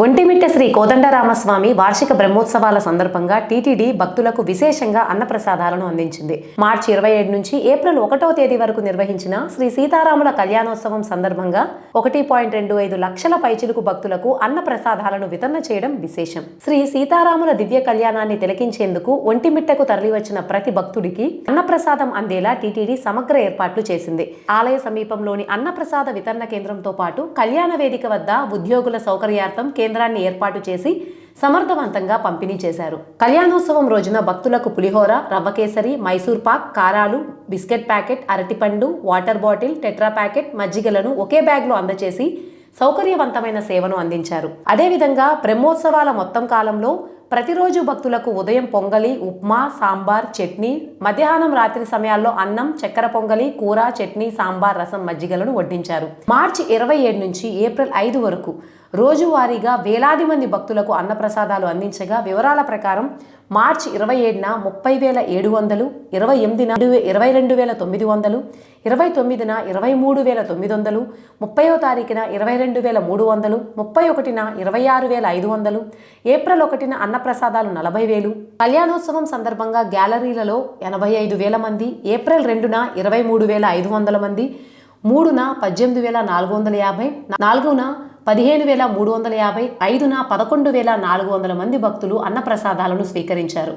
ఒంటిమిట్ట శ్రీ కోదండరామస్వామి వార్షిక బ్రహ్మోత్సవాల సందర్భంగా టీటీడీ భక్తులకు విశేషంగా అన్నప్రసాదాలను అందించింది. మార్చి 27 నుంచి ఏప్రిల్ 1వ తేదీ వరకు నిర్వహించిన శ్రీ సీతారాముల కళ్యాణోత్సవం సందర్భంగా 1.25 లక్షల పైచిలుకు భక్తులకు అన్నప్రసాదాలను వితరణ చేయడం విశేషం. శ్రీ సీతారాముల దివ్య కళ్యాణాన్ని తిలకించేందుకు ఒంటిమిట్టకు తరలివచ్చిన ప్రతి భక్తుడికి అన్నప్రసాదం అందేలా టీటీడీ సమగ్ర ఏర్పాట్లు చేసింది. ఆలయ సమీపంలోని అన్నప్రసాద వితరణ కేంద్రంతో పాటు కళ్యాణ వేదిక వద్ద ఉద్యోగుల సౌకర్యార్థం కేంద్రాన్ని ఏర్పాటు చేసి సమర్థవంతంగా పంపిణీ చేశారు. కళ్యాణోత్సవం రోజున భక్తులకు పులిహోర, రవ్వ కేసరి, మైసూర్ పాక్, కారాలు, బిస్కెట్ ప్యాకెట్, అరటిపండు, వాటర్ బాటిల్, టెట్రా ప్యాకెట్, మజ్జిగలను ఒకే బ్యాగ్లో అందచేసి సౌకర్యవంతమైన సేవను అందించారు. అదేవిధంగా బ్రహ్మోత్సవాల మొత్తం కాలంలో ప్రతిరోజు భక్తులకు ఉదయం పొంగలి, ఉప్మా, సాంబార్, చట్నీ, మధ్యాహ్నం, రాత్రి సమయాల్లో అన్నం, చక్కెర పొంగలి, కూర, చట్నీ, సాంబార్, రసం, మజ్జిగలను వడ్డించారు. మార్చి 27 నుంచి ఏప్రిల్ 5 వరకు రోజువారీగా వేలాది మంది భక్తులకు అన్నప్రసాదాలు అందించగా వివరాల ప్రకారం మార్చి 27న 30,700, 28న 22,900, 29న 23,900, 30వ తారీఖున 22,300, 31న 26,500, ఏప్రిల్ 1న అన్నప్రసాదాలు 40,000. కళ్యాణోత్సవం సందర్భంగా గ్యాలరీలలో 85,000 మంది, ఏప్రిల్ 2న 23,500 మంది, 3న 18,450, 4న 15,350, 5న 11,400 మంది భక్తులు అన్నప్రసాదాలను స్వీకరించారు.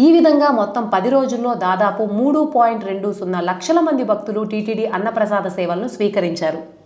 ఈ విధంగా మొత్తం 10 రోజుల్లో దాదాపు 3.20 లక్షల మంది భక్తులు టీటీడీ అన్నప్రసాద సేవలను స్వీకరించారు.